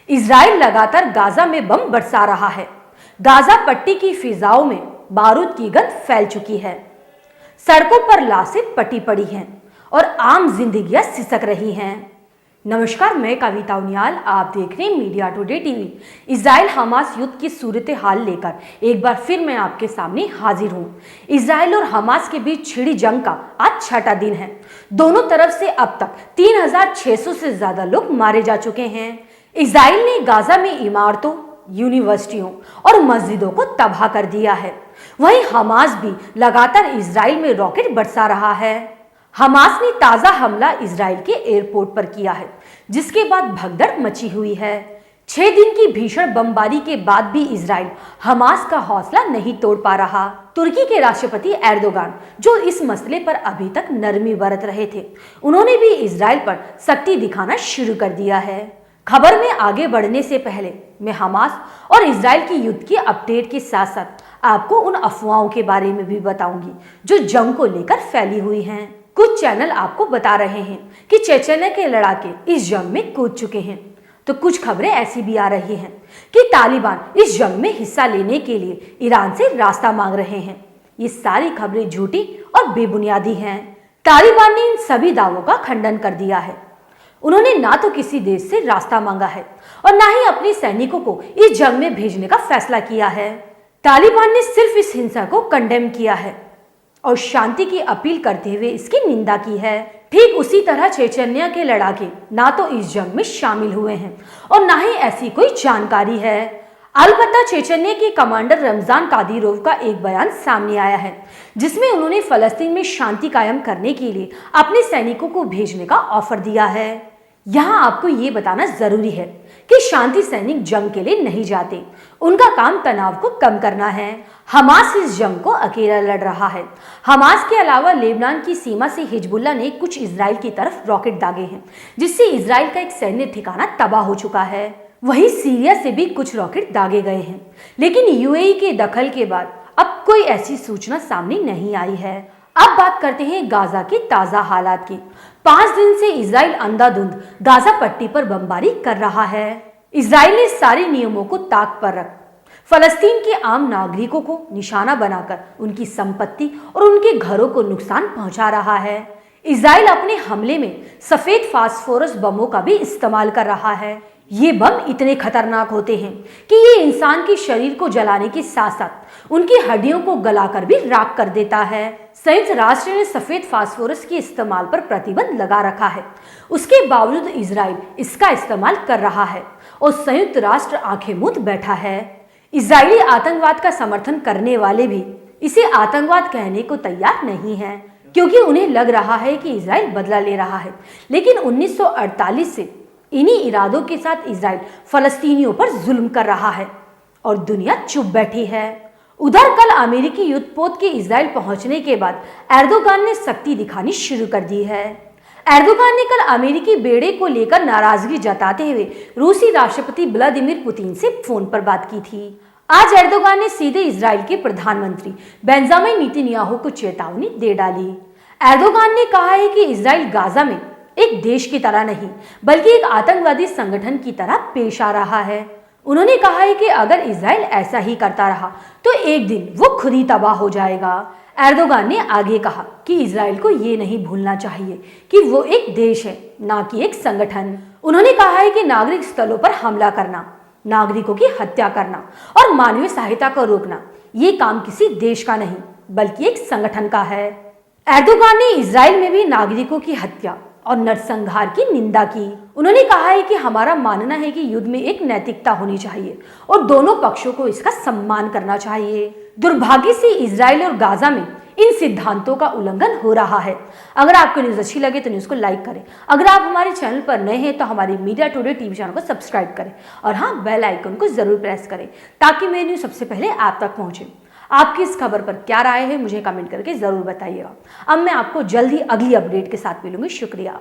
Israel लगातार Gaza में बम बरसा रहा है। गाजा पट्टी की फिजाओं में बारूद की गंध फैल चुकी है। सड़कों पर लाशें पटी पड़ी हैं और आम जिंदगियां सिसक रही हैं। नमस्कार, मैं कविता उनियाल, आप देख रहे हैं media today TV. Israel Hamas युद्ध की सूरत हाल लेकर एक बार फिर मैं आपके सामने हाजिर हूं। इजराइल और हमास के बीच छिड़ी जंग का आज छठा दिन है। दोनों तरफ से अब तक 3600 से ज्यादा लोग मारे जा चुके हैं। इजराइल ने गाजा में इमारतों, यूनिवर्सिटियों और मस्जिदों को तबाह कर दिया है। वहीं हमास भी लगातार इजराइल में रॉकेट बरसा रहा है। हमास ने ताजा हमला इजराइल के एयरपोर्ट पर किया है, जिसके बाद भगदड़ मची हुई है। 6 दिन की भीषण बमबारी के बाद भी इजराइल हमास का हौसला नहीं तोड़ पा रहा। तुर्की के राष्ट्रपति एर्दोगान, जो इस मसले पर अभी तक नरमी बरत रहे थे, उन्होंने भी इजराइल पर सख्ती दिखाना शुरू कर दिया है। खबर में आगे बढ़ने से पहले मैं हमास और इजराइल की युद्ध की अपडेट के साथ साथ आपको उन अफवाहों के बारे में भी बताऊंगी जो जंग को लेकर फैली हुई हैं। कुछ चैनल आपको बता रहे हैं कि चेचन्या के लड़ाके इस जंग में कूद चुके हैं, तो कुछ खबरें ऐसी भी आ रही हैं कि तालिबान इस जंग में हिस्सा लेने के लिए ईरान से रास्ता मांग रहे हैं। ये सारी खबरें झूठी और बेबुनियादी हैं। तालिबान ने इन सभी दावों का खंडन कर दिया है। उन्होंने ना तो किसी देश से रास्ता मांगा है और ना ही अपने सैनिकों को इस जंग में भेजने का फैसला किया है। तालिबान ने सिर्फ इस हिंसा को कंडेम किया है और शांति की अपील करते हुए इसकी निंदा की है। ठीक उसी तरह चेचन्या के लड़ाके ना तो इस जंग में शामिल हुए हैं और ना ही ऐसी कोई जानकारी है। अलबत्ता चेचन्या के कमांडर रमजान कादिरोव का एक बयान सामने आया है, जिसमें उन्होंने फलस्तीन में शांति कायम करने के लिए अपने सैनिकों को भेजने का ऑफर दिया है। यहाँ आपको ये बताना जरूरी है कि शांति सैनिक जंग के लिए नहीं जाते, उनका काम तनाव को कम करना है। हमास इस जंग को अकेला लड़ रहा है। हमास के अलावा लेबनान की सीमा से हिजबुल्लाह ने कुछ इजराइल की तरफ रॉकेट दागे हैं, जिससे इजराइल का एक सैन्य ठिकाना तबाह हो चुका है। वहीं सीरिया से भी कुछ रॉकेट दागे गए हैं, लेकिन यूएई के दखल के बाद अब कोई ऐसी सूचना सामने नहीं आई है। अब बात करते हैं गाजा के ताजा हालात की। 5 दिन से इजराइल अंधाधुंध गाजा पट्टी पर बमबारी कर रहा है। इजराइल ने सारे नियमों को ताक पर रख फलस्तीन के आम नागरिकों को निशाना बनाकर उनकी संपत्ति और उनके घरों को नुकसान पहुंचा रहा है। इजराइल अपने हमले में सफेद फास्फोरस बमों का भी इस्तेमाल कर रहा है। ये बम इतने खतरनाक होते हैं कि ये इंसान के शरीर को जलाने के साथ साथ उनकी हड्डियों को गलाकर भी राख कर देता है। संयुक्त राष्ट्र ने सफेद फास्फोरस के इस्तेमाल पर प्रतिबंध लगा रखा है, उसके बावजूद इजराइल इसका इस्तेमाल कर रहा है और संयुक्त राष्ट्र आंखें मूंद बैठा है। इजरायली आतंकवाद का समर्थन करने वाले भी इसे आतंकवाद कहने को तैयार नहीं है, क्योंकि उन्हें लग रहा है कि इजराइल बदला ले रहा है। लेकिन 1948 से इन्हीं इरादों के साथ इजराइल फलस्तीनियों पर जुल्म कर रहा है और दुनिया चुप बैठी है। उधर कल अमेरिकी युद्धपोत के इजराइल पहुंचने के बाद एर्दोगान ने सख्ती दिखानी शुरू कर दी है। एर्दोगान ने कल अमेरिकी बेड़े को लेकर नाराजगी जताते हुए रूसी राष्ट्रपति व्लादिमीर पुतिन से फोन पर बात की थी। आज एर्दोगान ने सीधे इजराइल के प्रधानमंत्री बेंजामिन नेतन्याहू को चेतावनी दे डाली। एर्दोगान ने कहा है कि इजराइल गाजा में एक देश की तरह नहीं, बल्कि एक आतंकवादी संगठन की तरह पेश आ रहा है। उन्होंने कहा है कि अगर इजराइल ऐसा ही करता रहा तो एक दिन वो खुद ही तबाह हो जाएगा। एर्दोगान ने आगे कहा कि इजराइल को ये नहीं भूलना चाहिए कि वो एक देश है, ना कि एक संगठन। उन्होंने कहा है कि नागरिक स्थलों पर हमला करना, नागरिकों की हत्या करना और मानवीय सहायता को रोकना ये काम किसी देश का नहीं, बल्कि एक संगठन का है। एर्दोगान ने इजराइल में भी नागरिकों की हत्या और नरसंहार की निंदा की। उन्होंने कहा है कि हमारा मानना है कि युद्ध में एक नैतिकता होनी चाहिए और दोनों पक्षों को इसका सम्मान करना चाहिए। दुर्भाग्य से इजराइल और गाजा में इन सिद्धांतों का उल्लंघन हो रहा है। अगर आपको न्यूज़ अच्छी लगे तो न्यूज़ को लाइक करें। अगर आप हमारे चैनल पर नए हैं तो हमारे मीडिया टुडे टीवी चैनल को सब्सक्राइब करें और हाँ, बेल आइकन को जरूर प्रेस करें ताकि मेरी न्यूज़ सबसे पहले आप तक पहुंचे। आपकी इस खबर पर क्या राय है मुझे कमेंट करके जरूर बताइएगा। अब मैं आपको जल्द ही अगली अपडेट के साथ मिलूंगी। शुक्रिया।